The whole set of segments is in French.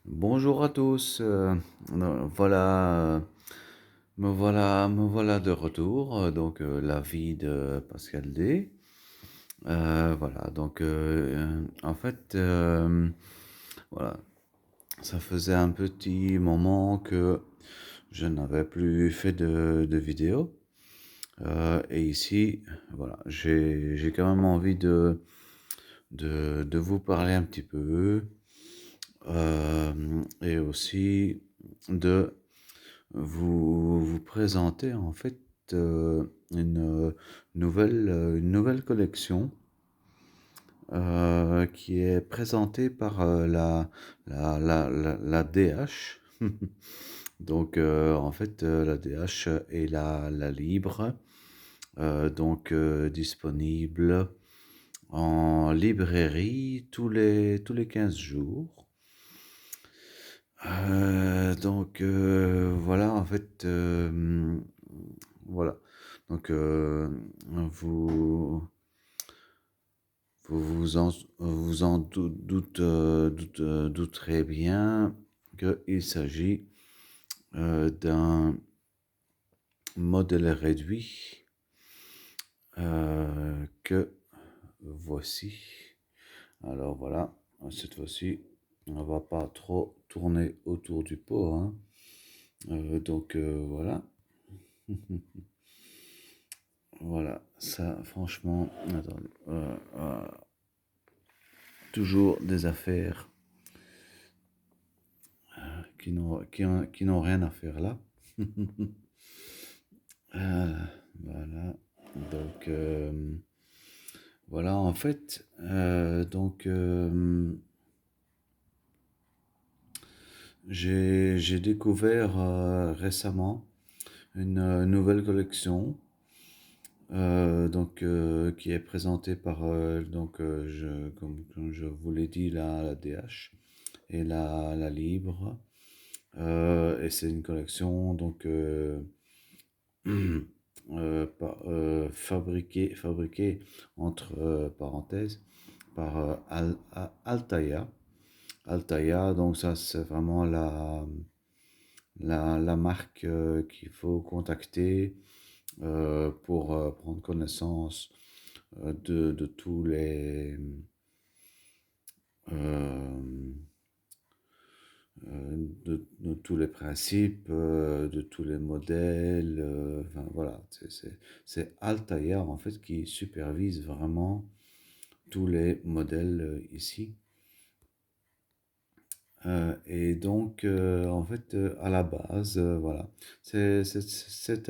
Bonjour à tous, voilà, me voilà de retour, la vie de Pascal D. Voilà, en fait, voilà, ça faisait un petit moment que je n'avais plus fait de vidéo. Et ici, voilà, j'ai quand même envie de vous parler un petit peu, et aussi de vous présenter en fait une nouvelle collection qui est présentée par la DH. En fait, la DH est la libre, disponible en librairie tous les 15 jours. Voilà, en fait, voilà. Donc, vous, vous douterez bien qu'il s'agit d'un modèle réduit que voici. Alors voilà, cette fois-ci, on va pas trop tourner autour du pot, hein. Voilà. Voilà, ça, franchement, attends, toujours des affaires qui n'ont rien à faire là. Euh, voilà, donc voilà, en fait, j'ai découvert récemment une nouvelle collection, qui est présentée par, comme je vous l'ai dit, la DH et la Libre. Et c'est une collection fabriquée entre parenthèses par Altaïa. Altaïa, donc ça c'est vraiment la marque qu'il faut contacter pour prendre connaissance de tous euh, de tous les principes, de tous les modèles. Enfin, voilà, c'est Altaïa en fait qui supervise vraiment tous les modèles ici. En fait, à la base, voilà, c'est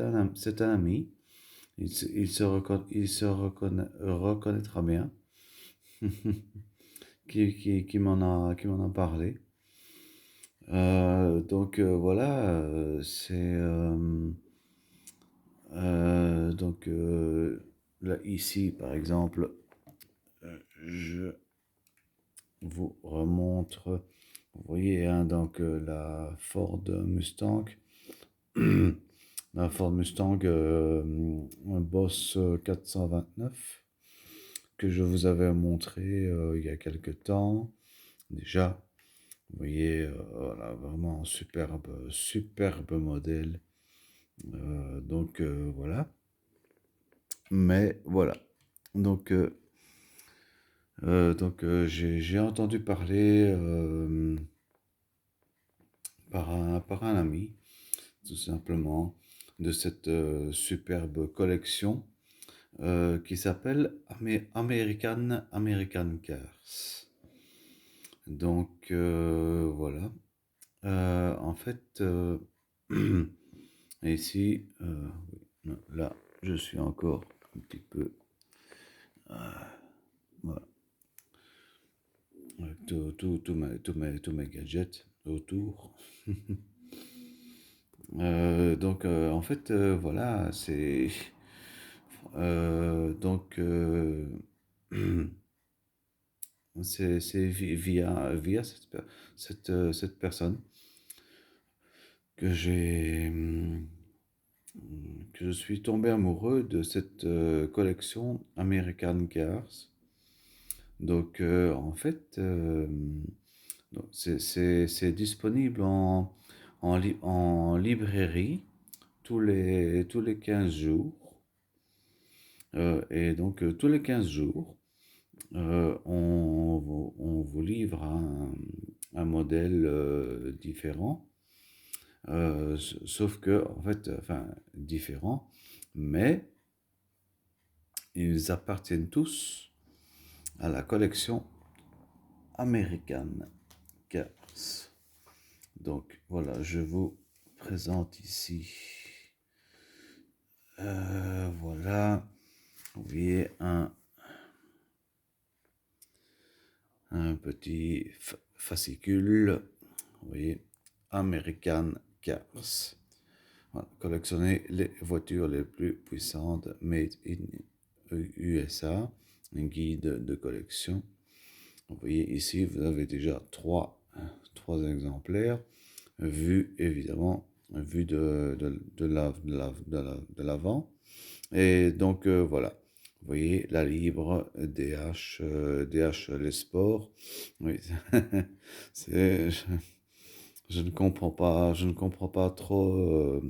un ami. Il se reconnaîtra bien, qui m'en a parlé. Voilà, là, ici, par exemple, je vous remontre, vous voyez, hein, la Ford Mustang, la Ford Mustang Boss 429, que je vous avais montré il y a quelque temps déjà. Vous voyez, voilà, vraiment un superbe modèle. Voilà. Mais voilà. Donc, j'ai entendu parler par un ami, tout simplement, de cette superbe collection qui s'appelle American Cars. Voilà. En fait, ici, oui, non, là, je suis encore un petit peu. Voilà. Tous mes gadgets autour. En fait, voilà, donc, c'est via cette personne que j'ai, que je suis tombé amoureux de cette collection American Cars. En fait, Donc, c'est disponible en librairie tous les 15 jours. Et donc, tous les 15 jours, on vous livre un modèle différent. Sauf que, en fait, enfin, différent, mais ils appartiennent tous à la collection American Cars. Donc, voilà, je vous présente ici. Voilà, vous voyez un petit fascicule. Vous voyez, American Cars. Voilà, collectionner les voitures les plus puissantes made in USA, un guide de collection. Vous voyez ici, vous avez déjà trois exemplaires, vus évidemment, vus de l'avant. Et donc voilà, vous voyez la libre DH Les Sports. Oui, c'est, je ne comprends pas trop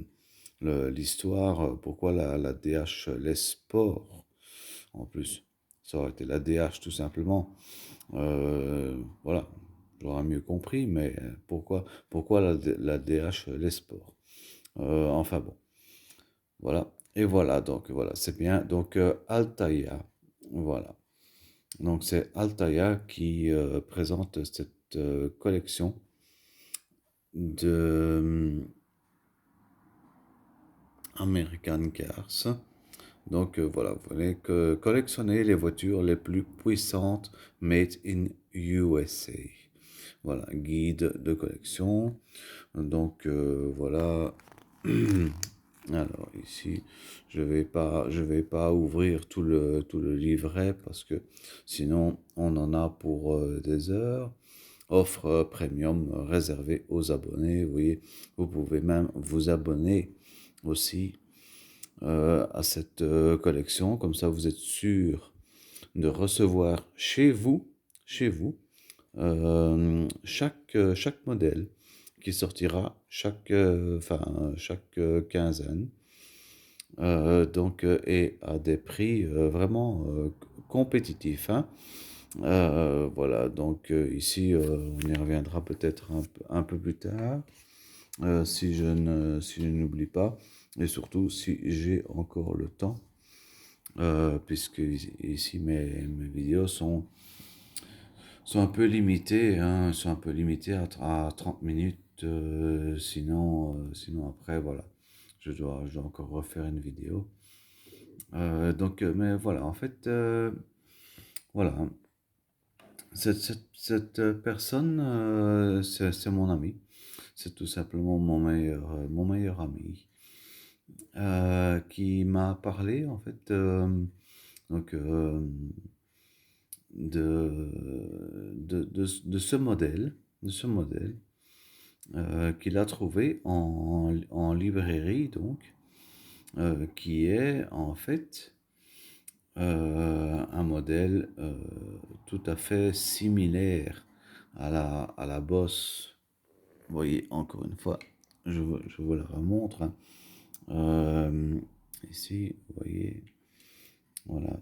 l'histoire, pourquoi la DH Les Sports en plus. Ça aurait été la DH tout simplement. Voilà, j'aurais mieux compris, mais pourquoi la DH Les Sports? Enfin bon, voilà. Et voilà, donc voilà, c'est bien. Donc Altaïa, voilà. Donc c'est Altaïa qui présente cette collection de American Cars. Donc voilà, vous voulez collectionner les voitures les plus puissantes made in USA. Voilà, guide de collection. Donc voilà. Alors ici, je vais pas ouvrir tout le livret parce que sinon on en a pour des heures. Offre premium réservée aux abonnés. Vous voyez, vous pouvez même vous abonner aussi à cette collection. Comme ça, vous êtes sûr de recevoir chez vous, chaque modèle qui sortira chaque quinzaine. Donc, et à des prix vraiment compétitifs, hein. Voilà, donc ici, on y reviendra peut-être un peu plus tard, si je n'oublie pas, et surtout si j'ai encore le temps, puisque ici mes vidéos sont un peu limitées, hein, sont un peu limitées à 30 minutes, sinon après, voilà, je dois encore refaire une vidéo. Donc, mais voilà, en fait, voilà, cette personne, c'est mon ami. C'est tout simplement mon meilleur ami qui m'a parlé, en fait, donc, de ce modèle qu'il a trouvé en librairie, donc, qui est en fait un modèle tout à fait similaire à la Boss. Vous voyez, encore une fois, je vous la remontre, hein. Ici, vous voyez, voilà,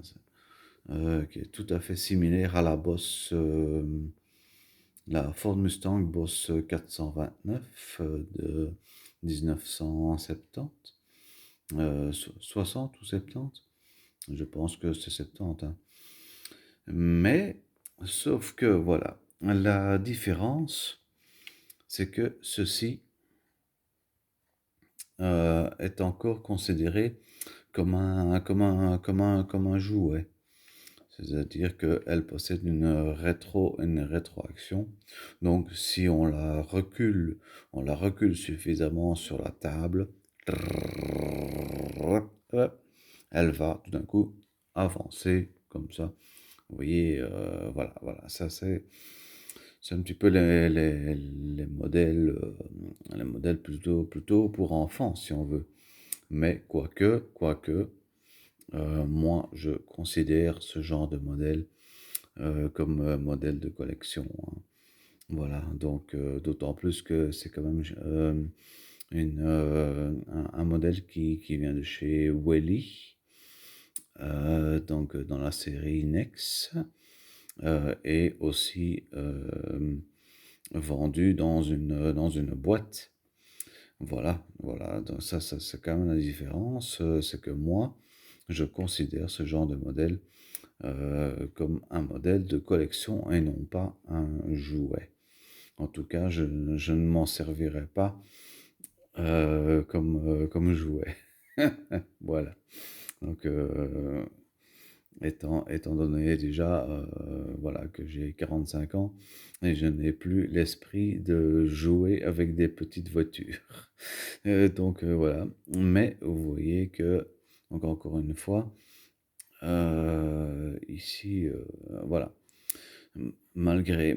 qui est tout à fait similaire à la Boss, la Ford Mustang Boss 429 de 1970, 60 ou 70, je pense que c'est 70, hein. Mais, sauf que voilà, la différence, c'est que ceci est encore considéré comme un jouet. C'est-à-dire qu'elle possède une rétroaction. Donc, si on la recule suffisamment sur la table, elle va tout d'un coup avancer comme ça. Vous voyez, voilà, ça c'est un petit peu les modèles plutôt pour enfants, si on veut. Mais quoique, moi, je considère ce genre de modèle comme modèle de collection, hein. Voilà, donc d'autant plus que c'est quand même un modèle qui vient de chez Welly, donc dans la série Nex, et aussi vendu dans une boîte. Voilà, voilà, donc ça c'est quand même la différence, c'est que moi, je considère ce genre de modèle comme un modèle de collection et non pas un jouet. En tout cas, je ne m'en servirai pas comme jouet. Voilà. Donc, étant donné déjà voilà, que j'ai 45 ans et je n'ai plus l'esprit de jouer avec des petites voitures. Donc, voilà. Mais vous voyez que, donc encore une fois, ici, voilà. Malgré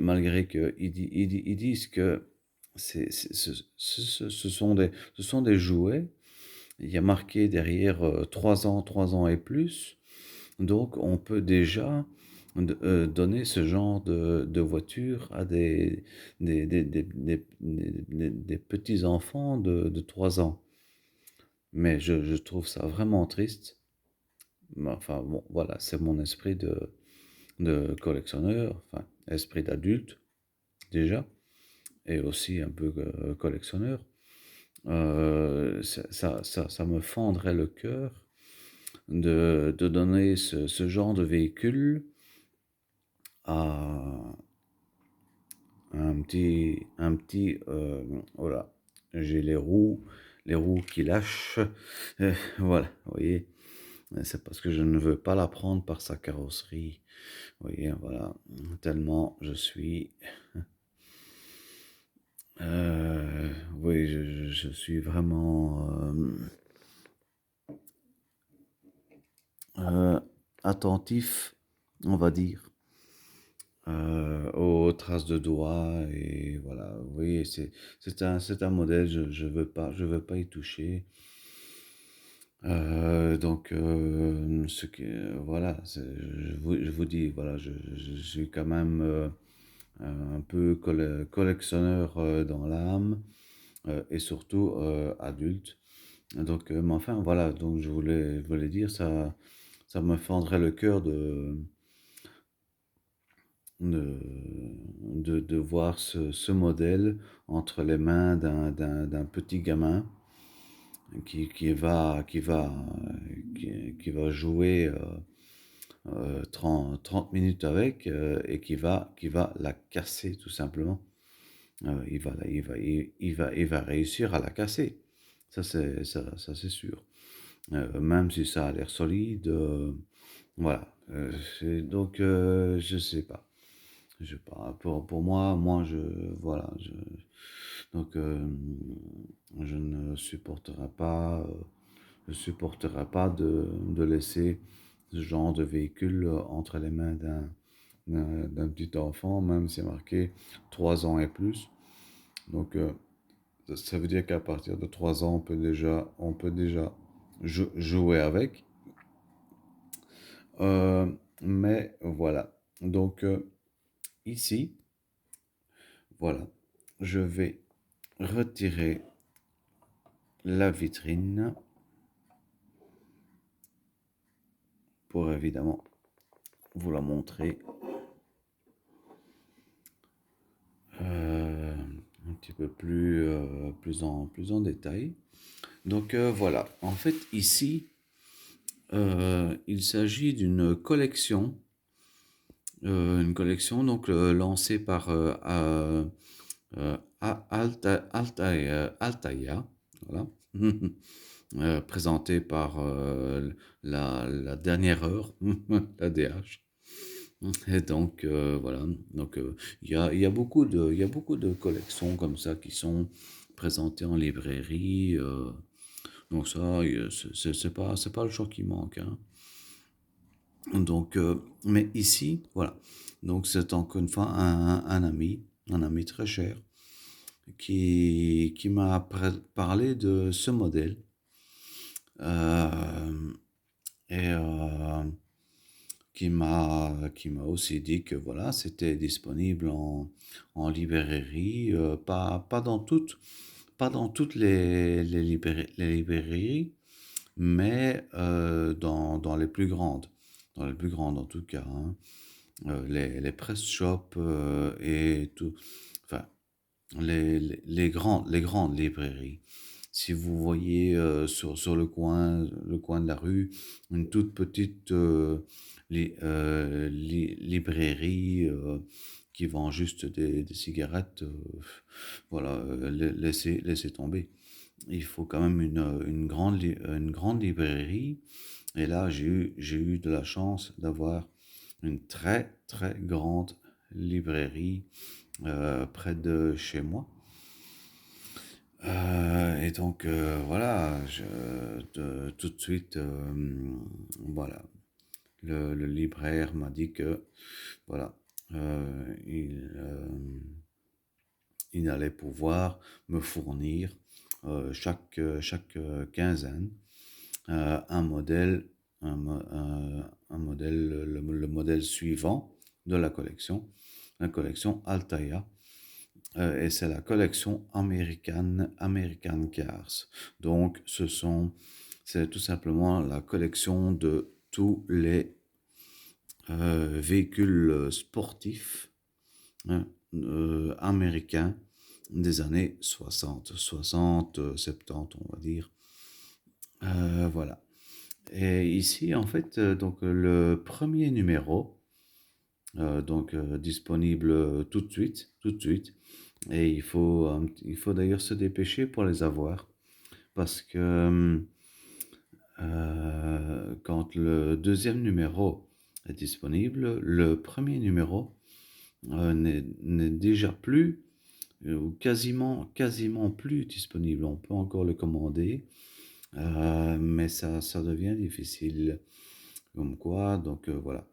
ils disent que ce sont des jouets, il y a marqué derrière 3 ans et plus, donc on peut déjà donner ce genre de voiture à des petits-enfants de 3 ans. Mais je trouve ça vraiment triste. Mais enfin bon, voilà, c'est mon esprit de collectionneur, enfin esprit d'adulte déjà, et aussi un peu collectionneur. Ça me fendrait le cœur de donner ce genre de véhicule à voilà, j'ai les roues qui lâchent, voilà, vous voyez, c'est parce que je ne veux pas la prendre par sa carrosserie, vous voyez, voilà, tellement je suis, oui, je suis vraiment attentif, on va dire, aux traces de doigts et voilà. Vous voyez, c'est un modèle, je veux pas y toucher. Donc, voilà, je vous dis, voilà, je suis quand même un peu collectionneur dans l'âme et surtout adulte. Donc, mais enfin, voilà, donc voulais dire, ça me fendrait le cœur de, de voir ce modèle entre les mains d'un petit gamin qui va jouer 30 minutes avec et qui va la casser tout simplement. Il va réussir à la casser. Ça, c'est sûr. Même si ça a l'air solide, voilà. Donc, je sais pas. Je sais pas. Pour moi, voilà. Donc, je ne supporterai pas, de laisser ce genre de véhicule entre les mains d'un petit enfant, même si c'est marqué 3 ans et plus. Donc, ça veut dire qu'à partir de 3 ans, on peut déjà jouer avec. Euh, mais voilà. Donc, ici, voilà, je vais retirer la vitrine pour évidemment vous la montrer un petit peu plus en détail. Donc voilà, en fait ici, il s'agit d'une collection, donc lancée par Altaïa, voilà. Présenté par la dernière heure, la DH. Et donc, voilà. Donc, il y a il y a beaucoup de collections comme ça qui sont présentées en librairie. Donc, ça, c'est pas le choix qui manque, hein. Donc, mais ici, voilà. Donc, c'est encore une fois un ami très cher, qui m'a parlé de ce modèle. Euh, et qui m'a aussi dit que voilà, c'était disponible en librairie, pas dans toutes les librairies, mais dans les plus grandes. Dans les plus grandes en tout cas, hein. Les press shops et tout, enfin, les grandes librairies. Si vous voyez sur le coin de la rue, une toute petite librairie qui vend juste des cigarettes, voilà, laissez tomber. Il faut quand même une grande librairie. Et là, j'ai eu de la chance d'avoir une très, très grande librairie près de chez moi. Et donc, voilà, tout de suite, voilà, le libraire m'a dit que, voilà, euh, il, euh, il allait pouvoir me fournir chaque quinzaine un modèle, un modèle, le modèle suivant de la collection Altaïa. Et c'est la collection American Cars. Donc, c'est tout simplement la collection de tous les véhicules sportifs, hein, américains des années 70, on va dire. Voilà. Et ici, en fait, donc le premier numéro, disponible tout de suite. Et il faut d'ailleurs se dépêcher pour les avoir, parce que quand le deuxième numéro est disponible, le premier numéro n'est déjà plus, ou quasiment plus disponible. On peut encore le commander, mais ça devient difficile. Comme quoi, donc voilà.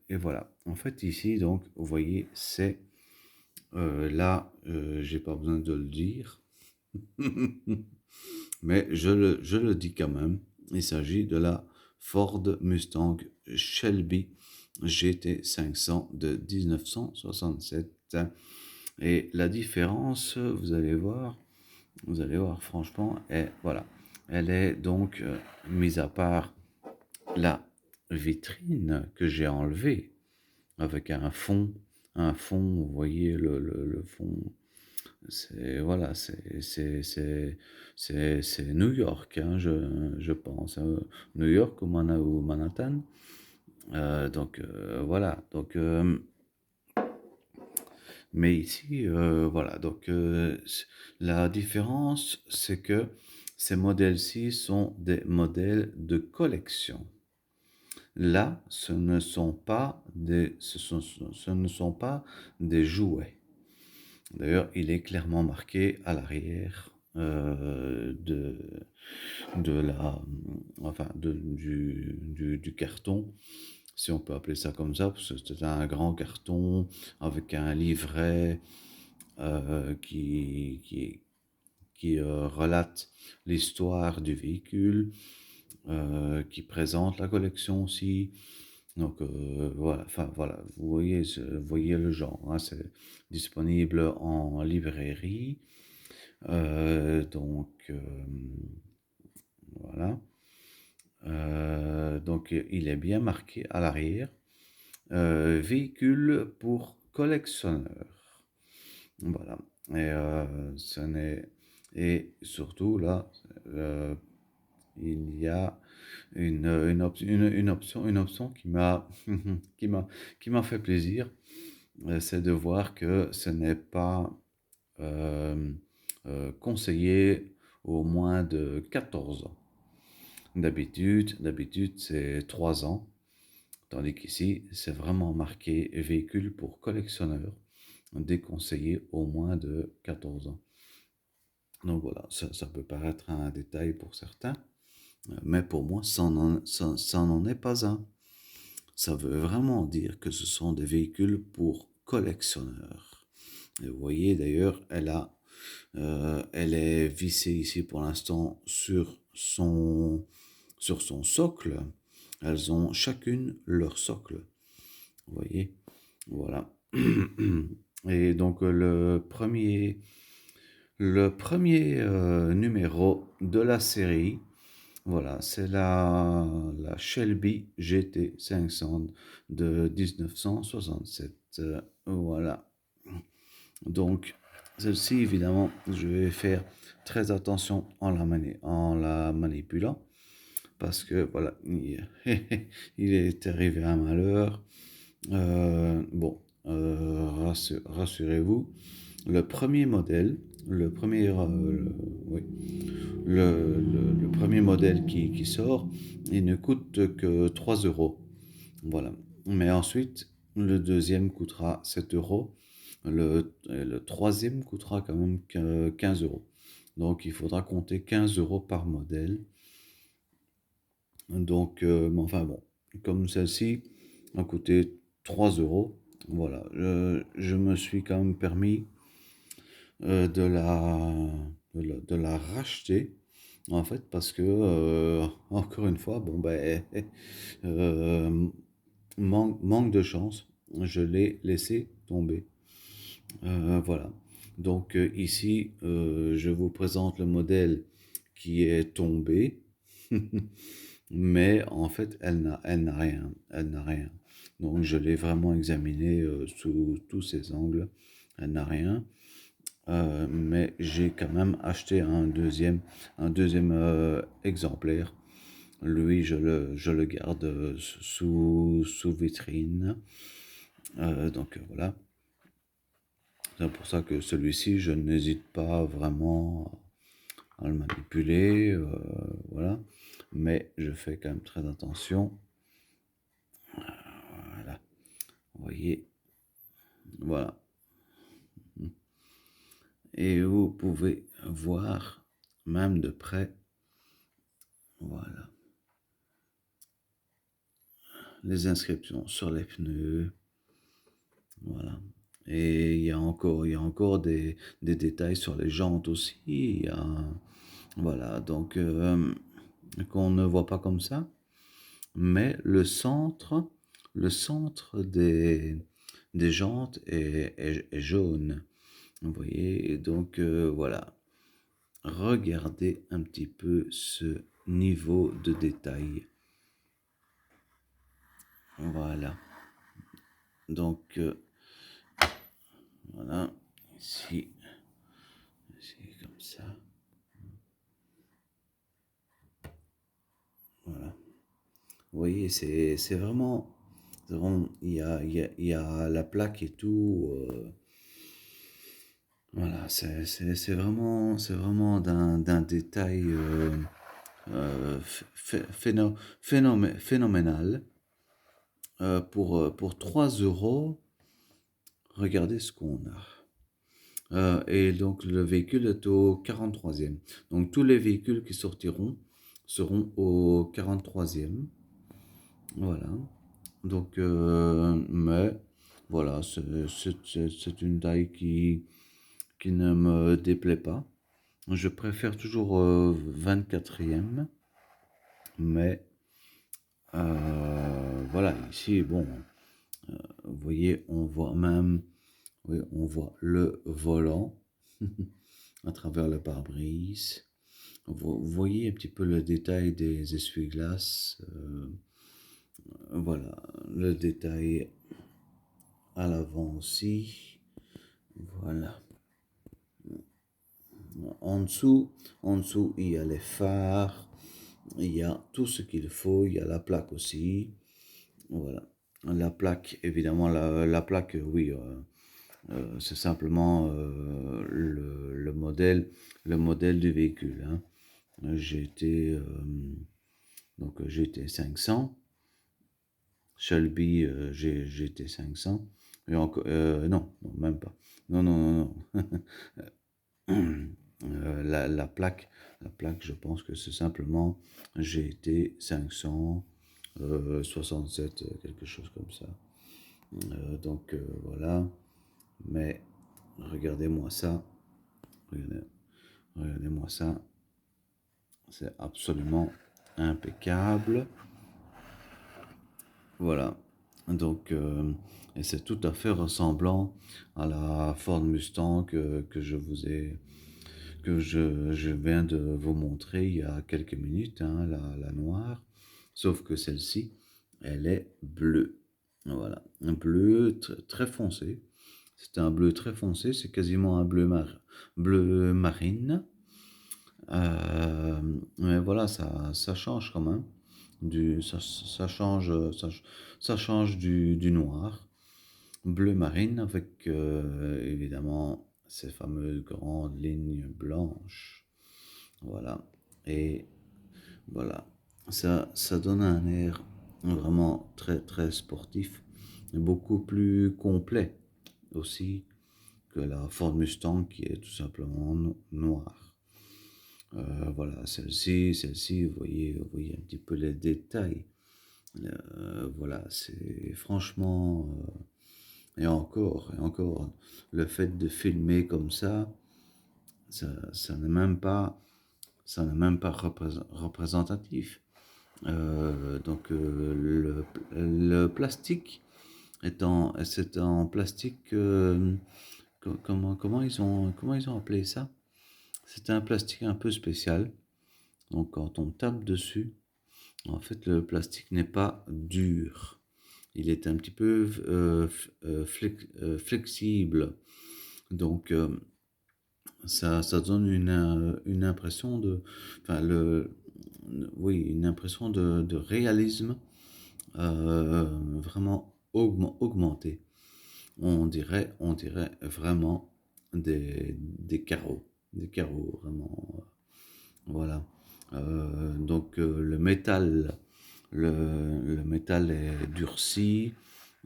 Et voilà. En fait, ici, donc, vous voyez, c'est là, j'ai pas besoin de le dire, mais je le dis quand même. Il s'agit de la Ford Mustang Shelby GT 500 de 1967. Et la différence, vous allez voir, franchement, et voilà. Elle est donc, mise à part la vitrine que j'ai enlevée avec un fond, vous voyez le fond, c'est voilà, c'est New York, hein, je pense, New York ou Manhattan. Donc voilà, donc mais ici voilà, donc la différence, c'est que ces modèles-ci sont des modèles de collection. Là, ce ne sont pas des jouets. D'ailleurs, il est clairement marqué à l'arrière de la, enfin, du carton, si on peut appeler ça comme ça, parce que c'est un grand carton avec un livret qui relate l'histoire du véhicule, qui présente la collection aussi. Donc voilà, enfin voilà, vous voyez le genre, hein, c'est disponible en librairie. Donc voilà. Donc il est bien marqué à l'arrière. Véhicule pour collectionneurs. Voilà. Et et surtout là, euh, il y a une option qui m'a, qui m'a fait plaisir. C'est de voir que ce n'est pas euh, conseillé au moins de 14 ans. D'habitude, c'est 3 ans, tandis qu'ici, c'est vraiment marqué véhicule pour collectionneurs, déconseillé au moins de 14 ans. Donc voilà, ça peut paraître un détail pour certains, mais pour moi, ça n'en est pas un. Ça veut vraiment dire que ce sont des véhicules pour collectionneurs. Et vous voyez d'ailleurs, elle est vissée ici pour l'instant sur son socle. elles ont chacune leur socle. Vous voyez? Voilà. Et donc le premier numéro de la série, voilà, c'est la Shelby GT 500 de 1967. Voilà. Donc, celle-ci, évidemment, je vais faire très attention en la manipulant parce que, voilà, il est arrivé un malheur. Bon, rassurez-vous, le premier modèle, le premier, oui, le premier modèle qui sort, il ne coûte que 3 euros. Voilà. Mais ensuite, le deuxième coûtera 7 euros. Le troisième coûtera quand même 15 euros. Donc, il faudra compter 15 euros par modèle. Donc, mais enfin bon, comme celle-ci a coûté 3 euros, voilà, je me suis quand même permis de la racheter, en fait, parce que, encore une fois, bon, ben, euh, manque de chance, je l'ai laissé tomber. Voilà. Donc, ici, je vous présente le modèle qui est tombé. Mais en fait, elle n'a rien. Elle n'a rien. Donc, je l'ai vraiment examiné sous tous ses angles. Elle n'a rien. Mais j'ai quand même acheté un deuxième exemplaire. Lui, je le garde sous vitrine. Donc, voilà. C'est pour ça que celui-ci, je n'hésite pas vraiment à le manipuler. Voilà. Mais je fais quand même très attention. Voilà. Vous voyez, voilà. Et vous pouvez voir, même de près, voilà, les inscriptions sur les pneus. Voilà. Et il y a encore des détails sur les jantes aussi. Voilà, donc qu'on ne voit pas comme ça. Mais le centre des jantes est jaune. Vous voyez, et donc voilà. Regardez un petit peu ce niveau de détail. Voilà. Donc voilà. Ici, comme ça. Voilà. Vous voyez, c'est vraiment, il y a la plaque et tout. Voilà, c'est vraiment d'un détail phénoménal. Pour 3 euros, regardez ce qu'on a. Et donc, le véhicule est au 43e. Donc, tous les véhicules qui sortiront seront au 43e. Voilà. Donc, mais voilà, c'est une taille qui ne me déplaît pas. Je préfère toujours 24e, mais voilà, ici, bon, vous voyez, on voit même, oui, on voit le volant à travers le pare-brise. Vous voyez un petit peu le détail des essuie-glaces. Voilà, le détail à l'avant aussi. Voilà. En dessous, il y a les phares. Il y a tout ce qu'il faut. Il y a la plaque aussi. Voilà. La plaque, évidemment, la plaque, oui, c'est simplement le modèle du véhicule, hein. GT 500, Shelby GT 500, et encore, non, non, même pas. Non, non, non, non. La plaque, je pense que c'est simplement GT 500 67, quelque chose comme ça. Donc voilà. Mais regardez-moi ça. Regardez-moi ça. C'est absolument impeccable. Voilà. Donc, et c'est tout à fait ressemblant à la Ford Mustang que je viens de vous montrer il y a quelques minutes, hein, la noire. Sauf que celle-ci, elle est bleue. Voilà. Un bleu très foncé. C'est un bleu très foncé. C'est quasiment un bleu marine. Mais voilà, ça change quand même. Ça change, ça change du noir. Bleu marine avec évidemment ces fameuses grandes lignes blanches. Voilà. Et voilà. Ça donne un air vraiment très très sportif et beaucoup plus complet aussi que la Ford Mustang qui est tout simplement noire. Voilà, celle-ci, vous voyez un petit peu les détails. Voilà, c'est franchement, et encore, le fait de filmer comme ça n'est même pas, ça n'est même pas représentatif. Le plastique c'est en plastique, comment ils ont appelé ça? C'est un plastique un peu spécial. Donc quand on tape dessus, en fait, le plastique n'est pas dur. Il est un petit peu flexible. Donc, ça donne une impression enfin, oui, une impression de réalisme vraiment augmenté. On dirait vraiment des carreaux vraiment. Voilà. Le métal est durci.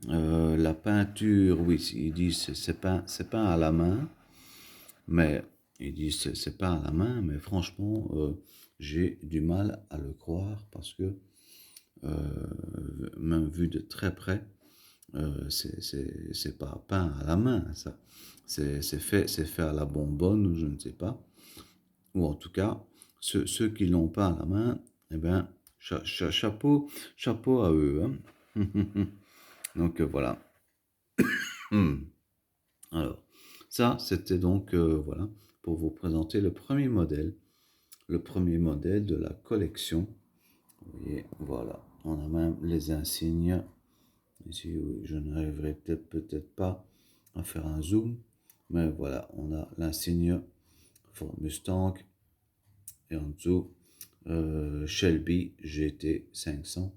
La peinture, oui, ils disent c'est peint à la main, mais ils disent c'est peint à la main, mais franchement, j'ai du mal à le croire parce que même vu de très près, c'est pas peint à la main, ça. C'est fait à la bonbonne ou je ne sais pas. Ou en tout cas, ceux qui l'ont pas à la main, eh ben, chapeau à eux, hein. Donc voilà. Alors, ça, c'était donc, voilà, pour vous présenter le premier modèle de la collection. Vous voyez, voilà, on a même les insignes. Ici, oui, je n'arriverai peut-être pas à faire un zoom, mais voilà, on a l'insigne Ford Mustang et en dessous Shelby GT 500.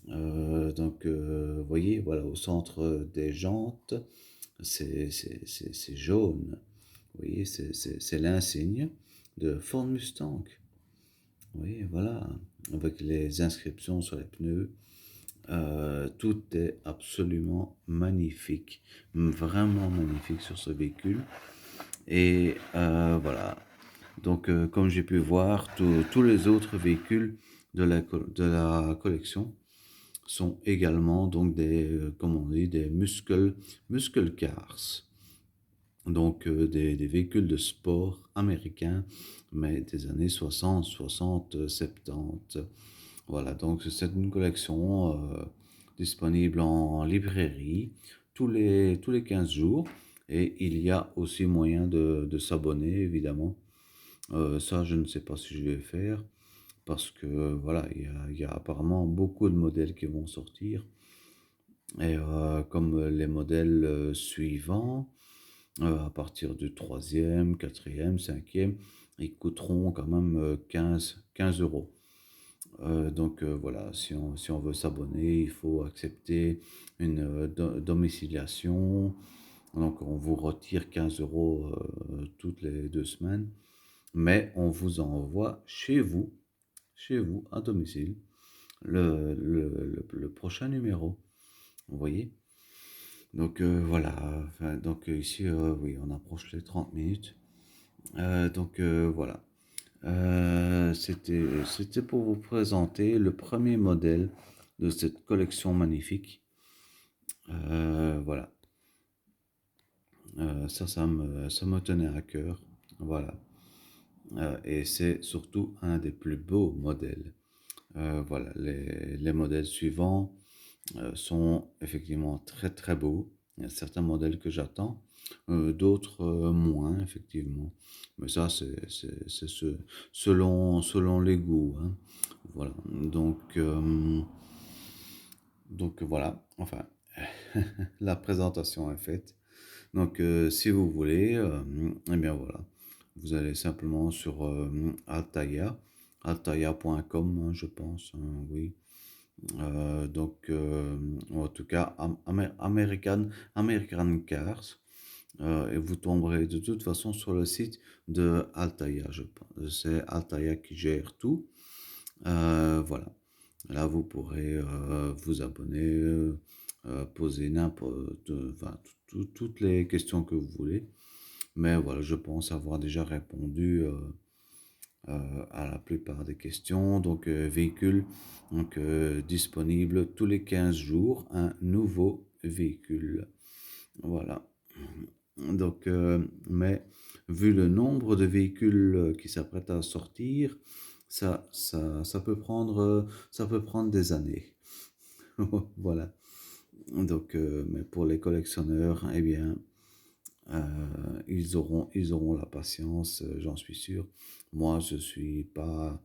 Vous voyez, voilà, au centre des jantes, c'est jaune. Vous voyez, c'est l'insigne de Ford Mustang. Vous voyez, voilà, avec les inscriptions sur les pneus. Tout est absolument magnifique, vraiment magnifique sur ce véhicule. Et voilà. Donc, comme j'ai pu voir, tous les autres véhicules de la collection sont également donc comme on dit, des muscle cars. Donc, des véhicules de sport américains, mais des années 60, 60, 70. Voilà, donc c'est une collection disponible en librairie tous les 15 jours. Et il y a aussi moyen de s'abonner, évidemment. Ça, je ne sais pas si je vais faire parce que voilà, il y a apparemment beaucoup de modèles qui vont sortir. Et comme les modèles suivants, à partir du troisième, quatrième, cinquième, ils coûteront quand même 15 euros. Voilà, si on veut s'abonner, il faut accepter une domiciliation. Donc on vous retire 15 euros toutes les 2 semaines, mais on vous envoie chez vous à domicile, le prochain numéro. Vous voyez? Donc voilà, enfin, donc ici, oui, on approche les 30 minutes. Voilà. C'était pour vous présenter le premier modèle de cette collection magnifique. Voilà. Ça me tenait à cœur. Voilà. Et c'est surtout un des plus beaux modèles. Voilà. Les modèles suivants sont effectivement très très beaux. Il y a certains modèles que j'attends, d'autres moins, effectivement. Mais ça, selon les goûts, hein. Voilà. Donc voilà, enfin, la présentation est faite. Donc, si vous voulez, eh bien voilà, vous allez simplement sur Altaïa, altaïa.com, hein, je pense, hein, oui. En tout cas, American Cars, et vous tomberez de toute façon sur le site de Altaïa, je pense. C'est Altaïa qui gère tout. Voilà. Là, vous pourrez vous abonner, poser n'importe, enfin, toutes les questions que vous voulez. Mais voilà, je pense avoir déjà répondu à la plupart des questions. Donc, véhicule disponible tous les 15 jours, un nouveau véhicule. Voilà. Donc, mais vu le nombre de véhicules qui s'apprêtent à sortir, ça peut prendre des années. Voilà. Donc, mais pour les collectionneurs, eh bien, ils auront la patience, j'en suis sûr. Moi, je suis pas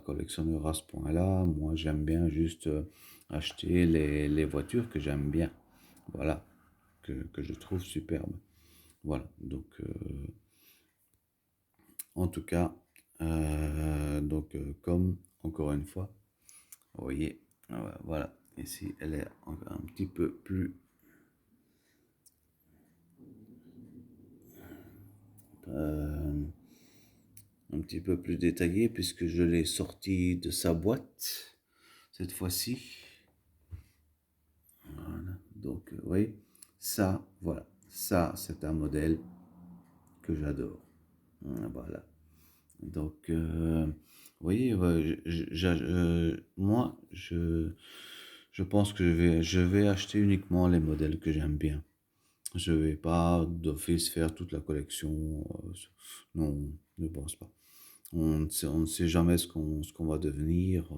collectionneur à ce point-là. Moi, j'aime bien juste acheter les voitures que j'aime bien. Voilà, que je trouve superbes. Voilà, donc en tout cas, comme encore une fois, vous voyez, voilà, ici elle est encore un petit peu plus, euh, un petit peu plus détaillée puisque je l'ai sorti de sa boîte cette fois-ci. Voilà, donc oui, voilà, ça c'est un modèle que j'adore. Voilà. Donc, vous voyez, ouais, moi, je pense que je vais acheter uniquement les modèles que j'aime bien. Je vais pas d'office faire toute la collection. Non, ne pense pas. On ne sait jamais ce qu'on va devenir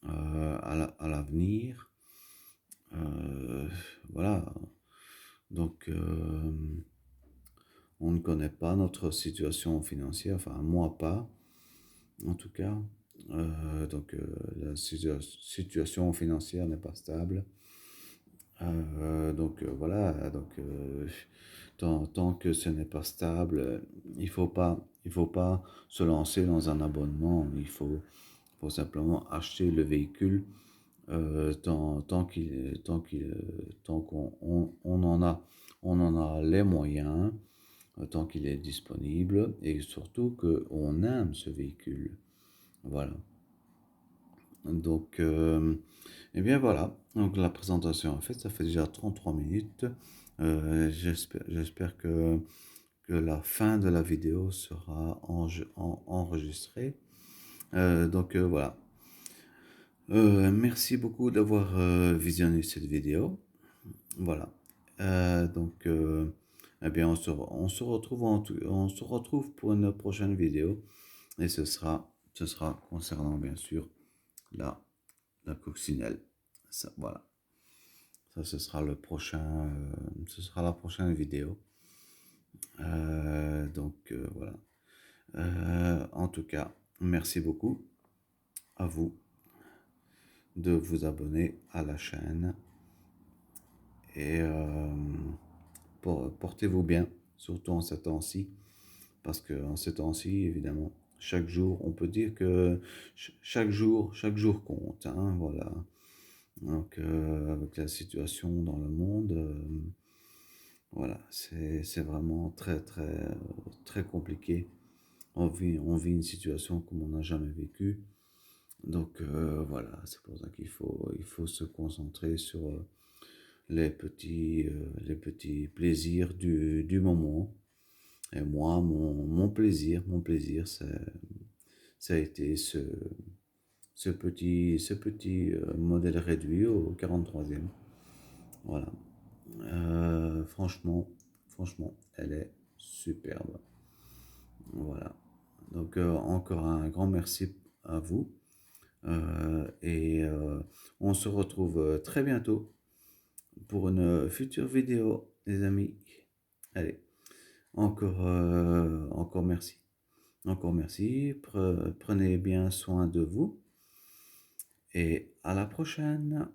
à l'avenir. Voilà. Donc, on ne connaît pas notre situation financière, enfin, moi pas. En tout cas, la situation financière n'est pas stable. Voilà, tant que ce n'est pas stable, il faut pas se lancer dans un abonnement. Faut simplement acheter le véhicule tant on en a les moyens, tant qu'il est disponible et surtout qu'on aime ce véhicule. Voilà. Donc, eh bien voilà. Donc la présentation en fait, ça fait déjà 33 minutes. J'espère que la fin de la vidéo sera enregistrée. Voilà. Merci beaucoup d'avoir visionné cette vidéo. Voilà. Eh bien, on se retrouve on se retrouve pour une prochaine vidéo. Et ce sera concernant, bien sûr, la, la coccinelle. Ça, voilà. Ça, ce sera la prochaine vidéo. Voilà. En tout cas, merci beaucoup à vous de vous abonner à la chaîne et portez-vous bien, surtout en ces temps-ci, parce que en ces temps-ci, évidemment, chaque jour, on peut dire que chaque jour compte, hein, voilà. Donc, avec la situation dans le monde, voilà, c'est vraiment très compliqué. On vit une situation comme on n'a jamais vécu. Donc, voilà, c'est pour ça il faut se concentrer sur les petits plaisirs du moment. Et moi, mon plaisir, ça a été ce petit modèle réduit au 43e. Voilà. Franchement, elle est superbe. Voilà. Donc, encore un grand merci à vous On se retrouve très bientôt pour une future vidéo, les amis. Allez, encore merci. Encore merci. Prenez bien soin de vous et à la prochaine.